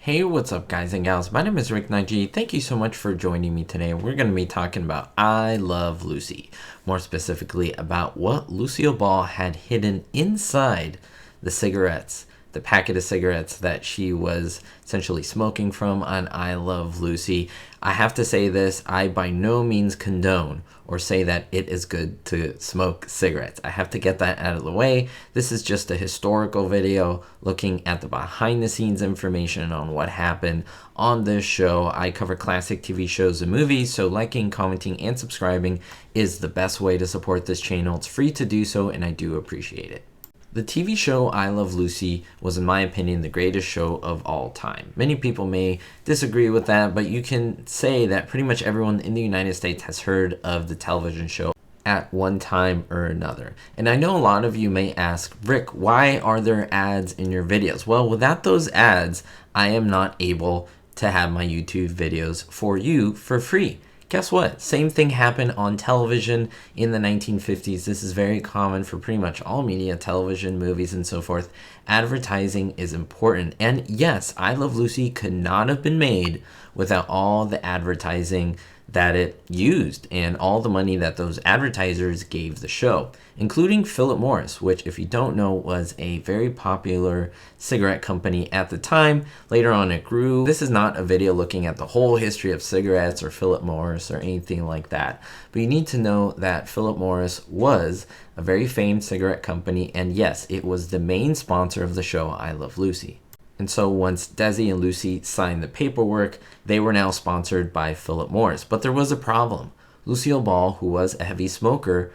Hey, what's up guys and gals? My name is Rick Nineg. Thank you so much for joining me today. We're going to be talking about I Love Lucy. More specifically about what Lucille Ball had hidden inside the cigarettes, the packet of cigarettes that she was essentially smoking from on I Love Lucy. I have to say this, I by no means condone or say that it is good to smoke cigarettes. I have to get that out of the way. This is just a historical video looking at the behind the scenes information on what happened on this show. I cover classic TV shows and movies, so liking, commenting, and subscribing is the best way to support this channel. It's free to do so, and I do appreciate it. The TV show I Love Lucy was, in my opinion, the greatest show of all time. Many people may disagree with that, but you can say that pretty much everyone in the United States has heard of the television show at one time or another. And I know a lot of you may ask, Rick, why are there ads in your videos? Well, without those ads, I am not able to have my YouTube videos for you for free. Guess what? Same thing happened on television in the 1950s. This is very common for pretty much all media, television, movies, and so forth. Advertising is important. And yes, I Love Lucy could not have been made without all the advertising that it used and all the money that those advertisers gave the show, including Philip Morris, which, if you don't know, was a very popular cigarette company at the time. Later on it grew. This is not a video looking at the whole history of cigarettes or Philip Morris or anything like that, but you need to know that Philip Morris was a very famed cigarette company, and yes, it was the main sponsor of the show I Love Lucy. And so once Desi and Lucy signed the paperwork, they were now sponsored by Philip Morris. But there was a problem. Lucille Ball, who was a heavy smoker,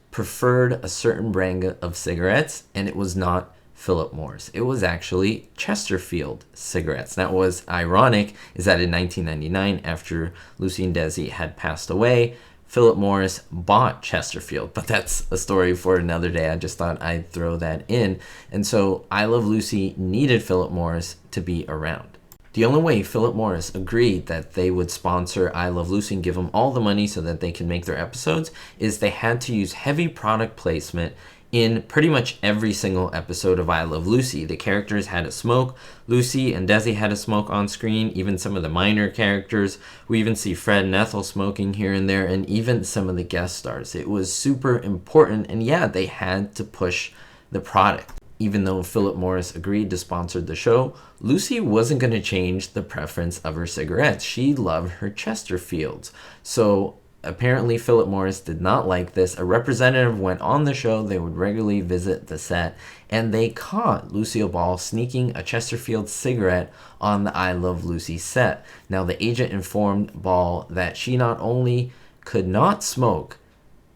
preferred a certain brand of cigarettes, and it was not Philip Morris. It was actually Chesterfield cigarettes. Now, what was ironic is that in 1999, after Lucy and Desi had passed away, Philip Morris bought Chesterfield, but that's a story for another day. I just thought I'd throw that in. And so I Love Lucy needed Philip Morris to be around. The only way Philip Morris agreed that they would sponsor I Love Lucy and give them all the money so that they can make their episodes is they had to use heavy product placement in pretty much every single episode of I Love Lucy. The characters had to smoke. Lucy and Desi had to smoke on screen. Even some of the minor characters. We even see Fred and Ethel smoking here and there, and even some of the guest stars. It was super important, and yeah, they had to push the product. Even though Philip Morris agreed to sponsor the show, Lucy wasn't going to change the preference of her cigarettes. She loved her Chesterfields. So apparently Philip Morris did not like this. A representative went on the show. They would regularly visit the set, and they caught Lucille Ball sneaking a Chesterfield cigarette on the I Love Lucy set. Now, the agent informed Ball that she not only could not smoke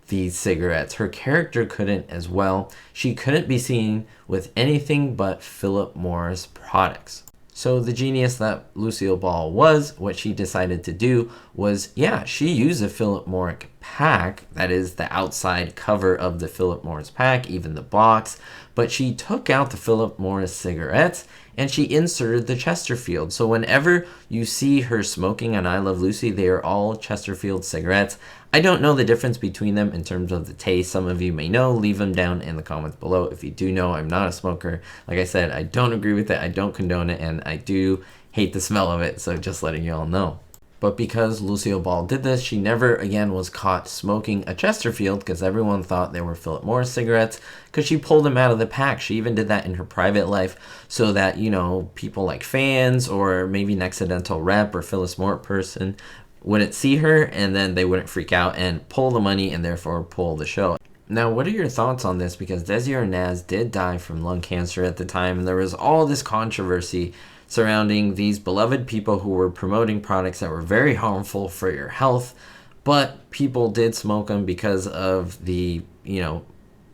these cigarettes, her character couldn't as well. She couldn't be seen with anything but Philip Morris products. So the genius that Lucille Ball was, what she decided to do was, yeah, she used a Philip Morris pack, that is the outside cover of the Philip Morris pack, even the box, but she took out the Philip Morris cigarettes and she inserted the Chesterfield. So whenever you see her smoking on I Love Lucy, they are all Chesterfield cigarettes. I don't know the difference between them in terms of the taste. Some of you may know. Leave them down in the comments below. If you do know, I'm not a smoker. Like I said, I don't agree with it. I don't condone it, and I do hate the smell of it. So just letting you all know. But because Lucille Ball did this, she never again was caught smoking a Chesterfield, because everyone thought they were Philip Morris cigarettes, because she pulled them out of the pack. She even did that in her private life so that, you know, people like fans or maybe an accidental rep or Phyllis Mort person wouldn't see her, and then they wouldn't freak out and pull the money and therefore pull the show. Now, what are your thoughts on this? Because Desi Arnaz did die from lung cancer at the time, and there was all this controversy surrounding these beloved people who were promoting products that were very harmful for your health, but people did smoke them because of the, you know,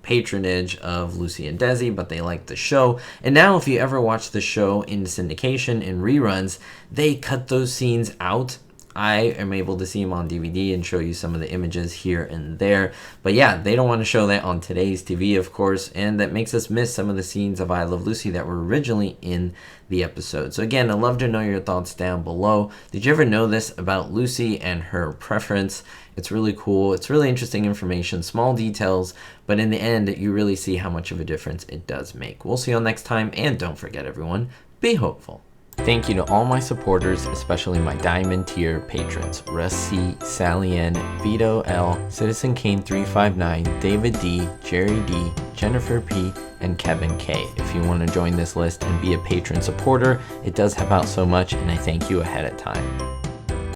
patronage of Lucy and Desi, but they liked the show. And now if you ever watch the show in syndication, in reruns, they cut those scenes out. I am able to see them on DVD and show you some of the images here and there. But yeah, they don't want to show that on today's TV, of course, and that makes us miss some of the scenes of I Love Lucy that were originally in the episode. So again, I'd love to know your thoughts down below. Did you ever know this about Lucy and her preference? It's really cool. It's really interesting information, small details, but in the end, you really see how much of a difference it does make. We'll see you all next time, and don't forget, everyone, be hopeful. Thank you to all my supporters, especially my Diamond tier patrons, Russ C, Sally N, Vito L, Citizen Kane 359, David D, Jerry D, Jennifer P, and Kevin K. If you want to join this list and be a patron supporter, it does help out so much, and I thank you ahead of time.